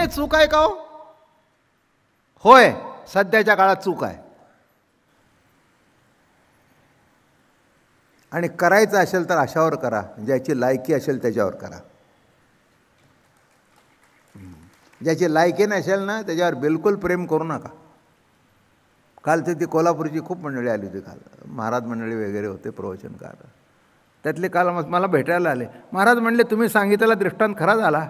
हे चूक आहे का हो? होय, सध्याच्या काळात चूक आहे. आणि करायचं असेल तर अशावर करा, ज्याची लायकी असेल त्याच्यावर करा. ज्याची लायकी नसेल ना त्याच्यावर बिलकुल प्रेम करू नका. काल ती कोल्हापूरची खूप मंडळी आली होती. काल महाराज मंडळी वगैरे होते, प्रवचनकार. त्यातले काल मला भेटायला आले. महाराज म्हणले, तुम्ही सांगितलेला दृष्टांत खरा झाला.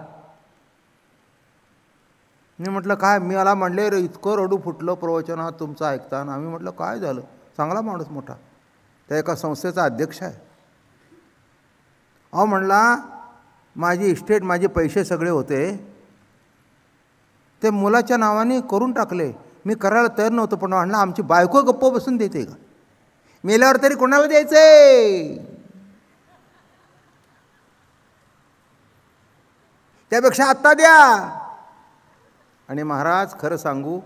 मी म्हटलं काय? मी मला म्हणले रे इतकं रडू फुटलं प्रवचनात तुमचं ऐकताना. आम्ही म्हटलं काय झालं? चांगला माणूस मोठा, त्या एका संस्थेचा अध्यक्ष आहे. अहो म्हणला, माझी इस्टेट, माझे पैसे सगळे होते ते मुलाच्या नावाने करून टाकले. मी करायला तयार नव्हतं, पण म्हणला आमची बायको गप्प बसून देते का? मेल्यावर तरी कोणाला द्यायचंय? त्यापेक्षा आत्ता द्या. आणि महाराज खरं सांगू,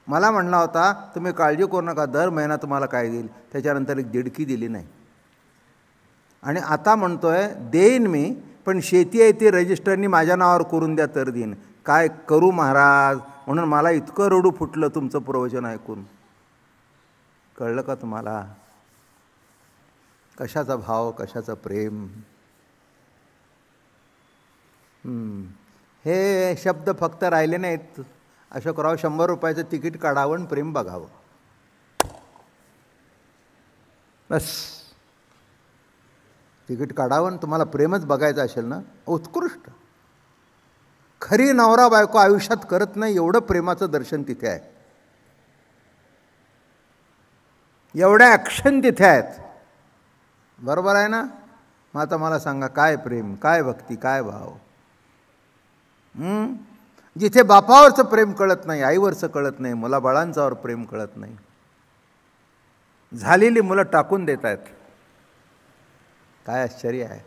मला म्हणला होता तुम्ही काळजी करू नका, दर महिना तुम्हाला काय देईल. त्याच्यानंतर एक दिडकी दिली नाही. आणि आता म्हणतोय देईन मी, पण शेती आहे ती रजिस्टरनी माझ्या नावावर करून द्या तर देईन. काय करू महाराज? म्हणून मला इतकं रडू फुटलं तुमचं प्रवचन ऐकून. कळलं का तुम्हाला? कशाचा भाव, कशाचं प्रेम. हे शब्द फक्त राहिले नाहीत. अशोकराव 100 रुपयाचं तिकीट काढावं आणि प्रेम बघावं, बस. तिकीट काढावं, तुम्हाला प्रेमच बघायचं असेल ना, उत्कृष्ट. खरी नवरा बायको आयुष्यात करत नाही एवढं प्रेमाचं दर्शन तिथे आहे, एवढ्या ॲक्शन तिथे आहेत. बरोबर आहे ना? मग आता मला सांगा, काय प्रेम, काय भक्ती, काय भाव. जिथे बापावरचं प्रेम कळत नाही, आईवरचं कळत नाही, मुलाबाळांच्यावर प्रेम कळत नाही, झालेली मुलं टाकून देत आहेत. काय आश्चर्य आहे.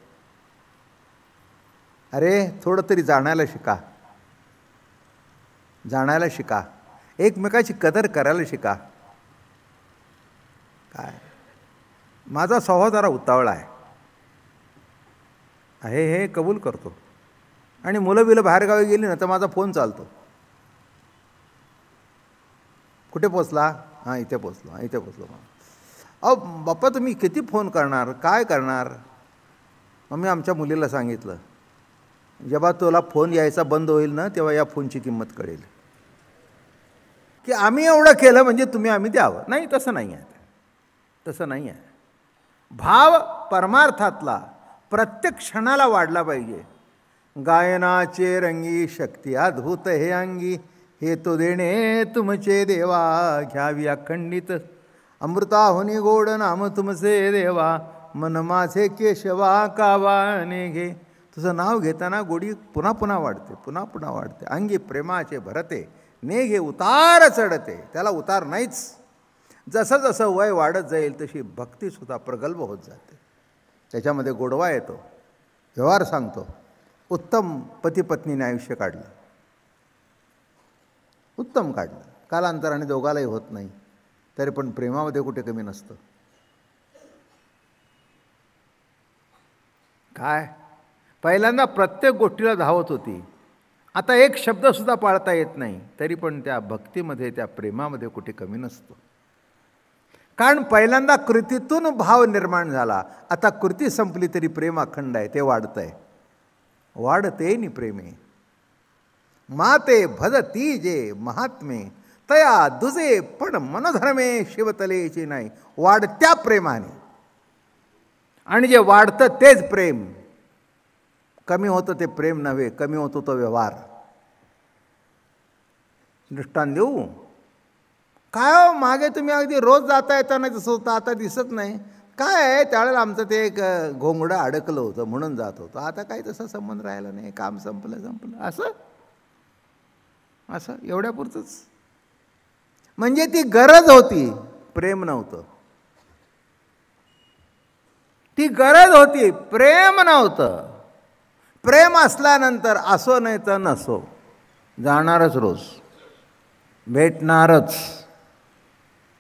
अरे थोडं तरी जाणायला शिका, जाणायला शिका, एकमेकाची कदर करायला शिका. काय माझा स्वभाव जरा उतावळा आहे हे कबूल करतो. आणि मुलं बिलं बाहेरगावी गेली ना तर माझा फोन चालतो. कुठे पोचला? हां इथे पोचलो, हां इथे पोचलो. अहो बाप्पा तुम्ही किती फोन करणार, काय करणार? मग मी आमच्या मुलीला सांगितलं, जेव्हा तुला फोन यायचा बंद होईल ना तेव्हा या फोनची किंमत कळेल. की आम्ही एवढं केलं म्हणजे तुम्ही आम्ही द्यावं. नाही, तसं नाही आहे, तसं नाही आहे. भाव परमार्थातला प्रत्येक क्षणाला वाढला पाहिजे. गायनाचे रंगी शक्ती अद्भुत हे अंगी, हे तो देणे तुमचे देवा, घ्यावी अखंडित अमृताहुनी गोड नाम तुमचे देवा, मन माझे केशवा कावाने घे. तुझं नाव घेताना गोडी पुन्हा पुन्हा वाढते, पुन्हा पुन्हा वाढते. अंगी प्रेमाचे भरते, नेघे उतार चढते. त्याला उतार नाहीच. जसं जसं वय वाढत जाईल तशी भक्तीसुद्धा प्रगल्भ होत जाते, त्याच्यामध्ये गोडवा येतो. व्यवहार सांगतो, उत्तम पती पत्नीने आयुष्य काढलं, उत्तम काढलं. कालांतराने दोघालाही होत नाही, तरी पण प्रेमामध्ये कुठे कमी नसतं. काय पहिल्यांदा प्रत्येक गोष्टीला धावत होती, आता एक शब्दसुद्धा पाळता येत नाही, तरी पण त्या भक्तीमध्ये, त्या प्रेमामध्ये कुठे कमी नसतो. कारण पहिल्यांदा कृतीतून भाव निर्माण झाला, आता कृती संपली तरी प्रेम अखंड आहे, ते वाढतं आहे. वाढते नि प्रेमे माते भजती जे महात्मे, तया दुजे पण मनधर्मे शिवतलेची नाही. वाढत्या प्रेमाने, आणि जे वाढतं तेच प्रेम. कमी होतं ते प्रेम नव्हे, कमी होतो तो व्यवहार. दृष्टांत देऊ काय? हो मागे तुम्ही अगदी रोज जाता येताना जसं होतं, आता दिसत नाही. काय आहे, त्यावेळेला आमचं ते एक घोंगडं अडकलं होतं म्हणून जात होतं. आता काही तसा संबंध राहिला नाही, काम संपलं असं असं एवढ्यापुरतंच. म्हणजे ती गरज होती, प्रेम नव्हतं. ती गरज होती, प्रेम नव्हतं. प्रेम असल्यानंतर असो नाही तर नसो, जाणारच, रोज भेटणारच.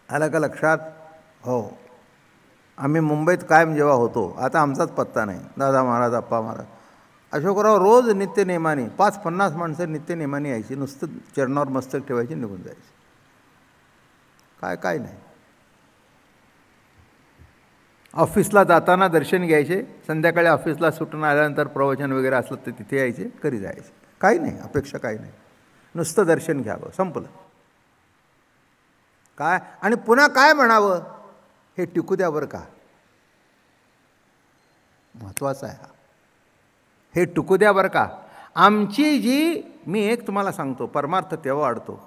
आलं का लक्षात? हो. आम्ही मुंबईत कायम जेव्हा होतो, आता आमचाच पत्ता नाही, दादा महाराज, अप्पा महाराज, अशोकराव रोज नित्यनेमाने 50 माणसं नित्यनेमाने यायची, नुसतं चरणावर मस्तक ठेवायची, निघून जायची. काय नाही. ऑफिसला जाताना दर्शन घ्यायचे, संध्याकाळी ऑफिसला सुटून आल्यानंतर प्रवचन वगैरे असलं तर तिथे यायचे, घरी जायचे. काही नाही, अपेक्षा काही नाही, नुसतं दर्शन घ्यावं, संपलं. काय आणि पुन्हा काय म्हणावं हे टिकू द्या बरं का, महत्त्वाचं आहे. हे टिकू द्या बरं का. आमची जी, मी एक तुम्हाला सांगतो, परमार्थ तेव्हा वाढतो.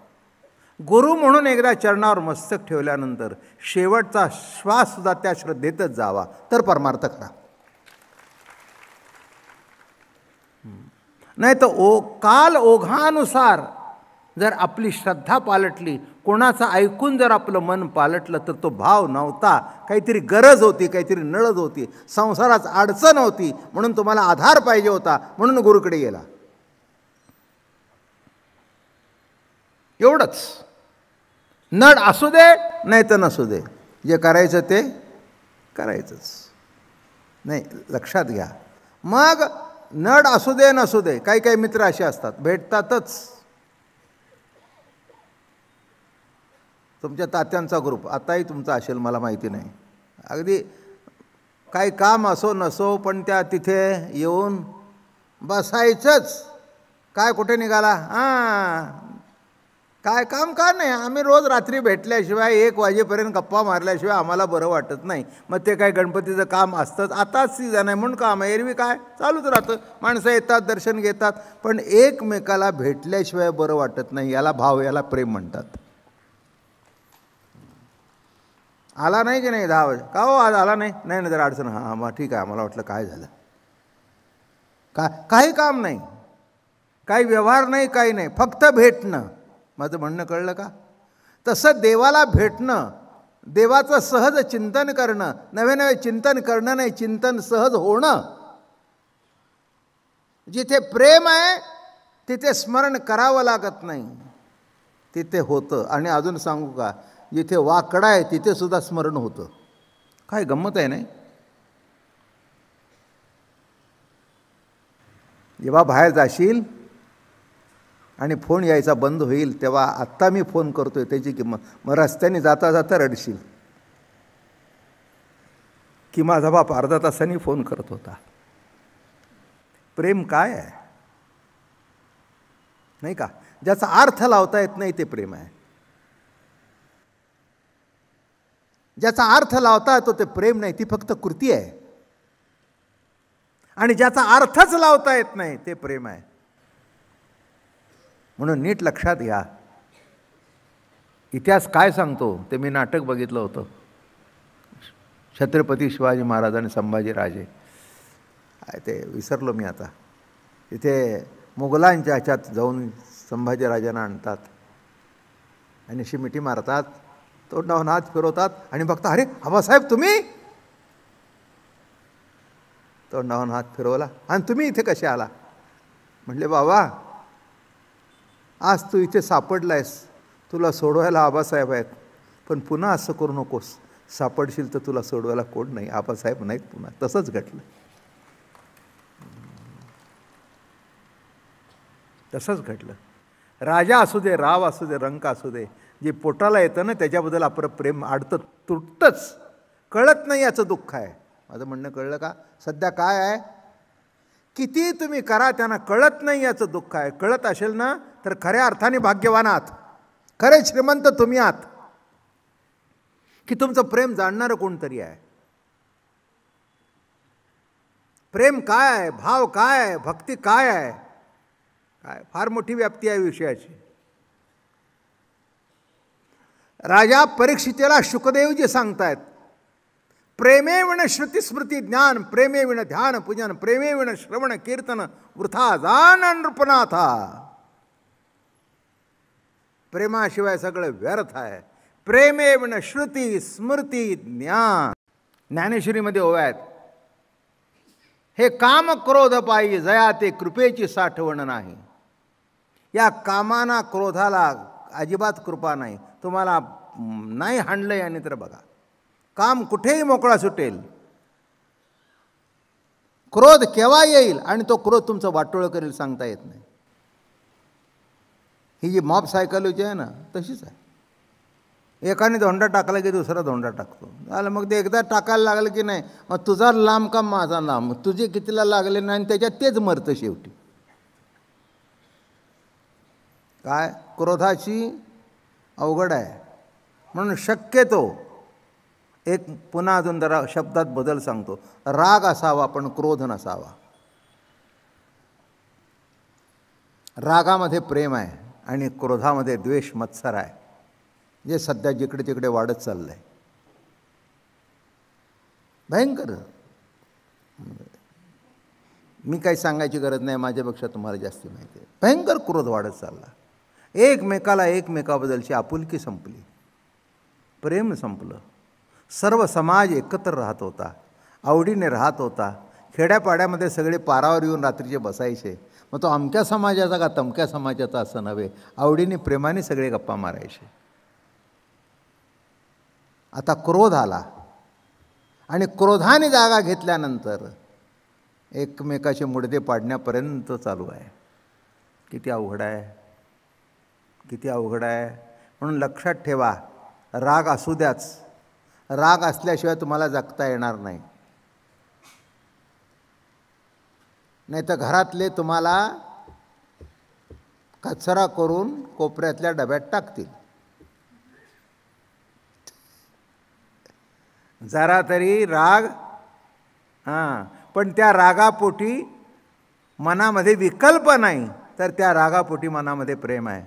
गुरु म्हणून एकदा चरणावर मस्तक ठेवल्यानंतर शेवटचा श्वाससुद्धा त्या श्रद्धेतच जावा, तर परमार्थ करा. नाही तर काल ओघानुसार जर आपली श्रद्धा पालटली, कोणाचं ऐकून जर आपलं मन पालटलं, तर तो भाव नव्हता, काहीतरी गरज होती, काहीतरी नळद होती, संसारात अडचण होती, म्हणून तुम्हाला आधार पाहिजे होता, म्हणून गुरुकडे गेला. एवढंच. नड असू दे नाही तर नसू दे, जे करायचं ते करायचंच. नाही, लक्षात घ्या. मग नड असू दे नसू दे, काही काही मित्र असे असतात, भेटतातच. तुमच्या तात्यांचा ग्रुप आताही तुमचा असेल, मला माहिती नाही. अगदी काही काम असो नसो, पण त्या तिथे येऊन बसायचंच. काय कुठे निघाला? काय काम का नाही, आम्ही रोज रात्री भेटल्याशिवाय 1 वाजेपर्यंत गप्पा मारल्याशिवाय आम्हाला बरं वाटत नाही. मग ते काय गणपतीचं काम असतंच, आताच सीझन आहे म्हणून काम आहे, एरवी काय चालूच राहतं. माणसं येतात, दर्शन घेतात, पण एकमेकाला भेटल्याशिवाय बरं वाटत नाही. याला भाव, याला प्रेम म्हणतात. आला नाही की नाही 10 वाजे, का हो आज आला नाही? नाही ना, जरा अडचण. हां मग ठीक आहे. मला वाटलं काय झालं. काही काम नाही, काही व्यवहार नाही, काही नाही, फक्त भेटणं. माझं म्हणणं कळलं का? तसं देवाला भेटणं, देवाचं सहज चिंतन करणं, नवे नवे चिंतन करणं नाही, चिंतन सहज होणं. जिथे प्रेम आहे तिथे स्मरण करावं लागत नाही, तिथे होतं. आणि अजून सांगू का, जिथे वाकडा आहे तिथे सुद्धा स्मरण होतं. काय गंमत आहे नाही? जेव्हा बाहेर जाशील आणि फोन यायचा बंद होईल, तेव्हा आत्ता मी फोन करतोय त्याची किंमत, मग रस्त्याने जाता जाता रडशील की माझा बाप अर्धा तासांनी फोन करत होता. प्रेम काय आहे नाही का? ज्याचा अर्थ लावता येत नाही ते प्रेम आहे. ज्याचा अर्थ लावता येतो ते प्रेम नाही, ती फक्त कृती आहे. आणि ज्याचा अर्थच लावता येत नाही ते प्रेम आहे. म्हणून नीट लक्षात घ्या. इतिहास काय सांगतो ते मी नाटक बघितलं होतं, छत्रपती शिवाजी महाराज आणि संभाजीराजे. ते विसरलो मी आता. इथे मुघलांच्या ह्याच्यात जाऊन संभाजीराजांना आणतात आणि अशी मिठी मारतात, तोंडावरून हात फिरवतात आणि बघता, अरे आबासाहेब तुम्ही? तोंडावरून हात फिरवला, आणि तुम्ही इथे कसे आला? म्हटले बाबा आज तू इथे सापडलायस, तुला सोडवायला आबासाहेब आहेत, पण पुन्हा असं करू नकोस, सापडशील तर तुला सोडवायला कोण नाही, आबासाहेब नाहीत पुन्हा. तसंच घडलं, तसंच घडलं. राजा असू दे, राव असू दे, रंक असू दे, जे पोटाला येतं ना त्याच्याबद्दल आपलं प्रेम आडतं, तुटतंच. कळत नाही याचं दुःख आहे. माझं म्हणणं कळलं का? सध्या काय आहे, किती तुम्ही करा त्यांना कळत नाही याचं दुःख आहे. कळत असेल ना तर खऱ्या अर्थाने भाग्यवान आहात, खरे श्रीमंत तुम्ही आहात की तुमचं प्रेम जाणणारं कोणतरी आहे. प्रेम काय आहे, भाव काय आहे, भक्ती काय आहे, काय फार मोठी व्याप्ती आहे विषयाची. राजा परीक्षितेला शुकदेव जे सांगतायत, प्रेमे विण श्रुती स्मृती ज्ञान, प्रेमे विण ध्यान पूजन, प्रेमे विण श्रवण कीर्तन, वृथा जाण नृपनाथा. प्रेमाशिवाय सगळं व्यर्थ आहे. प्रेमे विण श्रुती स्मृती ज्ञान. ज्ञानेश्वरीमध्ये ओव्या आहेत, हे काम क्रोध पायी जया ते कृपेची साठवण नाही. या कामाना क्रोधाला अजिबात कृपा नाही. तुम्हाला नाही हाणलं याने तर बघा, काम कुठेही मोकळा सुटेल. क्रोध केव्हा येईल आणि तो क्रोध तुमचं वाटोळं करेल सांगता येत नाही. ही जी मॉब सायकॉलॉजी आहे ना तशीच आहे. एकाने धोंडा टाकला की दुसरा धोंडा टाकतो. झालं मग ते एकदा टाकायला लागलं की नाही मग तुझा लांब का माझा लांब, तुझे कितीला लागले नाही आणि त्याच्यात तेच मरतं शेवटी. काय क्रोधाची अवघड आहे. म्हणून शक्यतो एक पुन्हा अजून जरा शब्दात बदल सांगतो. राग असावा पण क्रोध नसावा. रागामध्ये प्रेम आहे आणि क्रोधामध्ये द्वेष मत्सर आहे, जे सध्या जिकडे तिकडे वाढत चाललं आहे. भयंकर. मी काही सांगायची गरज नाही, माझ्यापेक्षा तुम्हाला जास्ती माहिती आहे. भयंकर क्रोध वाढत चालला. एकमेकाबद्दलची आपुलकी संपली, प्रेम संपलं. सर्व समाज एकत्र राहत होता, आवडीने राहत होता. खेड्यापाड्यामध्ये सगळे पारावर येऊन रात्रीचे बसायचे. मग तो अमक्या समाजाचा का तमक्या समाजाचा असं नव्हे, आवडीने प्रेमाने सगळे गप्पा मारायचे. आता क्रोध आला आणि क्रोधाने जागा घेतल्यानंतर एकमेकाचे मुडदे पाडण्यापर्यंत चालू आहे. किती अवघड आहे, किती अवघड आहे. म्हणून लक्षात ठेवा, राग असू द्याच. राग असल्याशिवाय तुम्हाला जगता येणार नाही. नाही तर घरातले तुम्हाला कचरा करून कोपऱ्यातल्या डब्यात टाकतील. जरा तरी राग पण त्या रागापोटी मनामध्ये विकल्प नाही, तर त्या रागापोटी मनामध्ये प्रेम आहे.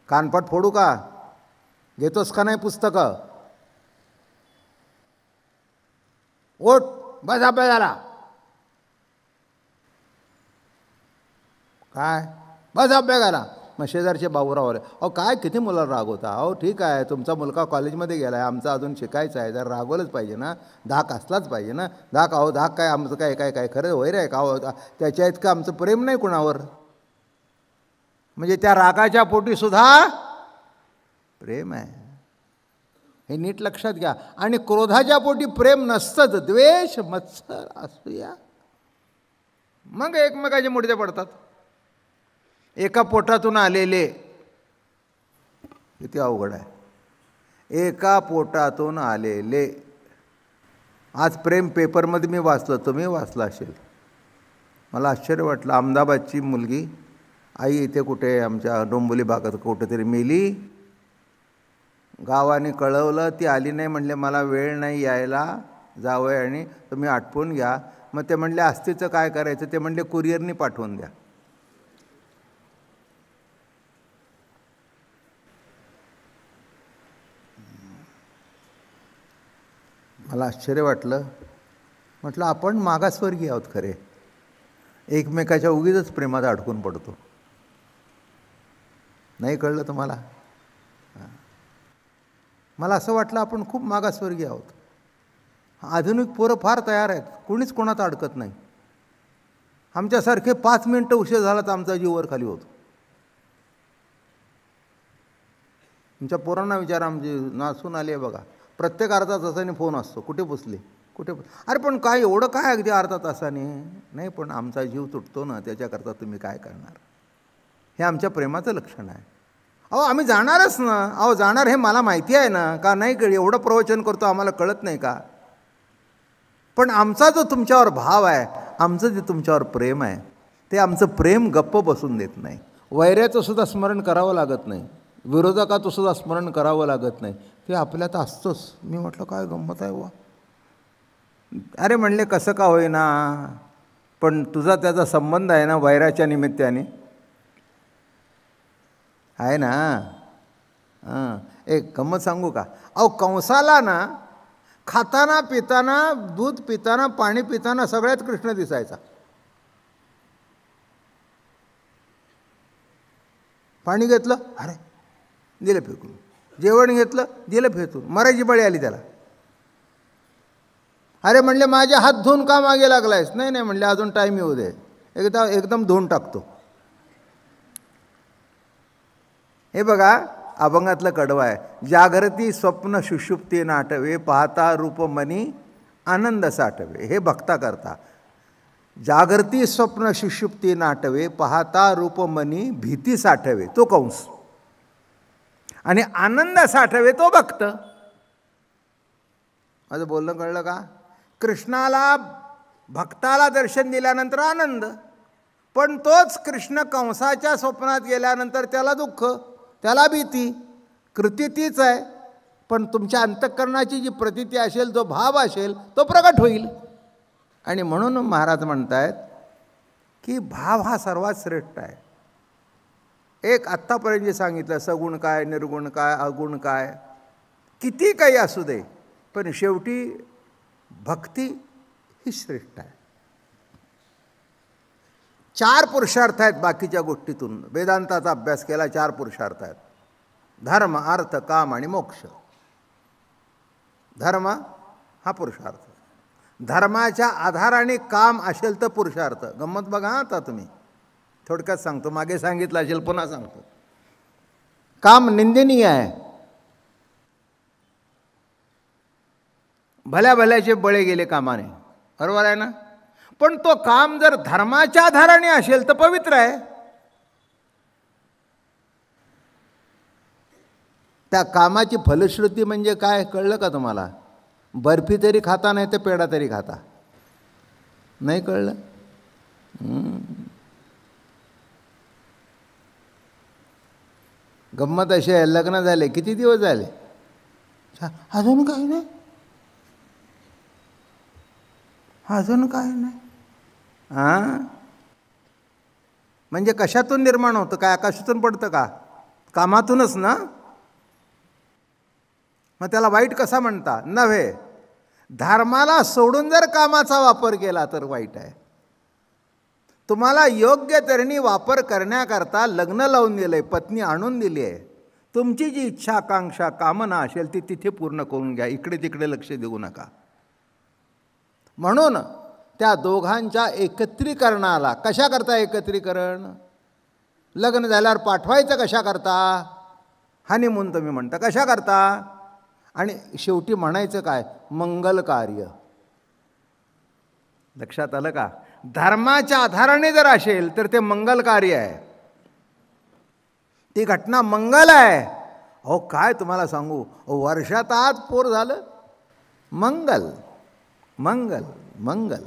कानपट फोडू का? घेतोस का नाही पुस्तकं? ओट बस अभ्यास झाला. काय बस अभ्यास झाला. मग शेजारचे बाबूराव आले, अहो काय किती मुलाला राग होता. अहो ठीक आहे, तुमचा मुलगा कॉलेजमध्ये गेला आहे, आमचा अजून शिकायचा आहे, जर रागवलंच पाहिजे ना, धाक असलाच पाहिजे ना. धाक काय आमचं काय काय काय खरं वैर आहे का? त्याच्या इतकं आमचं प्रेम नाही कुणावर. म्हणजे त्या रागाच्या पोटीसुद्धा प्रेम आहे, हे नीट लक्षात घ्या. आणि क्रोधाच्या पोटी प्रेम नसतंच, द्वेष मत्सर असूया, मग एकमेकाचे मुडदे पडतात. एका पोटातून आलेले, किती अवघड आहे. एका पोटातून आलेले. आज प्रेम पेपरमध्ये मी वाचलं, तुम्ही वाचलं असेल. मला आश्चर्य वाटलं. अहमदाबादची मुलगी, आई इथे कुठे आमच्या डोंबिवली भागात कुठेतरी मेली. गावाने कळवलं, ती आली नाही. म्हणले मला वेळ नाही यायला, जावं आणि तुम्ही आटपून घ्या. मग ते म्हणले अस्तीचं काय करायचं? ते म्हणले कुरिअरनी पाठवून द्या. मला आश्चर्य वाटलं. म्हटलं आपण मागासवर्गीय आहोत खरे, एकमेकाच्या उगीच प्रेमात अडकून पडतो. नाही कळलं तुम्हाला? मला असं वाटलं आपण खूप मागासवर्गीय आहोत. आधुनिक पोरं फार तयार आहेत, कोणीच कोणात अडकत नाही. आमच्यासारखे 5 मिनटं उशीर झाला तर आमचा जीव वर खाली होतो. तुमच्या पोरांना विचारा, आमची नासून आली आहे बघा, प्रत्येक अर्धा तासाने फोन असतो, कुठे बसले कुठे. अरे पण काय एवढं काय अगदी अर्धा तासाने नाही, पण आमचा जीव तुटतो ना, त्याच्याकरता तुम्ही काय करणार. हे आमच्या प्रेमाचं लक्षण आहे. अहो आम्ही जाणारच ना. अहो जाणार हे मला माहिती आहे ना, का नाही कळ एवढं प्रवचन करतो आम्हाला कळत नाही का? पण आमचा जो तुमच्यावर भाव आहे, आमचं जे तुमच्यावर प्रेम आहे, ते आमचं प्रेम गप्प बसून देत नाही. वैऱ्याचं सुद्धा स्मरण करावं लागत नाही, विरोधकाचं सुद्धा स्मरण करावं लागत नाही, ते आपल्यात असतोच. मी म्हटलं काय गंमत आहे वा. अरे म्हणले कसं का होईना, पण तुझा त्याचा संबंध आहे ना वैराच्या निमित्ताने, आहे ना. एक गंमत सांगू का? अहो कंसाला ना खाताना पिताना, दूध पिताना, पाणी पिताना सगळ्यात कृष्ण दिसायचा. पाणी घेतलं, अरे दिलं फेकून. जेवण घेतलं, दिलं फेकून. मरायची बळी आली त्याला. अरे म्हणले माझे हात धुवून का मागे लागलायस? नाही नाही म्हणले अजून टाईम येऊ दे, एकदम धुवून टाकतो. हे बघा अभंगातलं कडवं आहे. जागृती स्वप्न सुषुप्ती नाटवे, पाहता रूप मनी आनंद साठवे. हे भक्ता करता. जागृती स्वप्न सुषुप्ती नाटवे, पाहता रूप मनी भीती साठवे तो कंस, आणि आनंद साठवे तो भक्त. माझं बोलणं कळलं का? कृष्णाला भक्ताला दर्शन दिल्यानंतर आनंद, पण तोच कृष्ण कंसाच्या स्वप्नात गेल्यानंतर त्याला दुःख, त्याला भीती. कृती तीच आहे, पण तुमच्या अंतःकरणाची जी प्रतीती असेल, जो भाव असेल तो प्रगट होईल. आणि म्हणून महाराज म्हणतायत की भाव हा सर्वात श्रेष्ठ आहे. एक आत्तापर्यंत जे सांगितलं, सगुण काय, निर्गुण काय, अगुण काय, किती काही असू दे, पण शेवटी भक्ती ही श्रेष्ठ आहे. 4 पुरुषार्थ आहेत बाकीच्या गोष्टीतून. वेदांताचा अभ्यास केला, 4 पुरुषार्थ आहेत: धर्म, अर्थ, काम आणि मोक्ष. धर्म हा पुरुषार्थ, धर्माच्या आधाराने काम असेल तर पुरुषार्थ. गंमत बघा आता तुम्ही, थोडक्यात सांगतो, मागे सांगितलं असेल पुन्हा सांगतो. काम निंदनीय आहे, भल्या भल्याचे बळे गेले कामाने, बरोबर आहे ना? पण तो काम जर धर्माच्या आधाराने असेल तर पवित्र आहे. त्या कामाची फलश्रुती म्हणजे काय कळलं का तुम्हाला? बर्फी तरी खाता, नाही तर पेढा तरी खाता. नाही कळलं? गंमत अशी आहे, लग्न झाले किती दिवस झाले, अजून काही नाही, अजून काय नाही. हां, म्हणजे कशातून निर्माण होतं? काय आकाशातून पडतं का? कामातूनच ना. मग त्याला वाईट कसा म्हणता? नव्हे, धर्माला सोडून जर कामाचा वापर केला तर वाईट आहे. तुम्हाला योग्य तऱ्हेने वापर करण्याकरता लग्न लावून दिलं आहे, पत्नी आणून दिली आहे. तुमची जी इच्छा, आकांक्षा, कामना असेल ती तिथे पूर्ण करून घ्या, इकडे तिकडे लक्ष देऊ नका. म्हणून त्या दोघांच्या एकत्रीकरणाला, कशा करता एकत्रीकरण? लग्न झाल्यावर पाठवायचं कशा करता? हनीमून तुम्ही म्हणता, कशा करता? आणि शेवटी म्हणायचं काय? मंगल कार्य. लक्षात आलं का? धर्माच्या आधाराने जर असेल तर ते मंगल कार्य आहे, ती घटना मंगल आहे. अहो काय तुम्हाला सांगू, वर्षात आज पोर झालं, मंगल मंगल मंगल.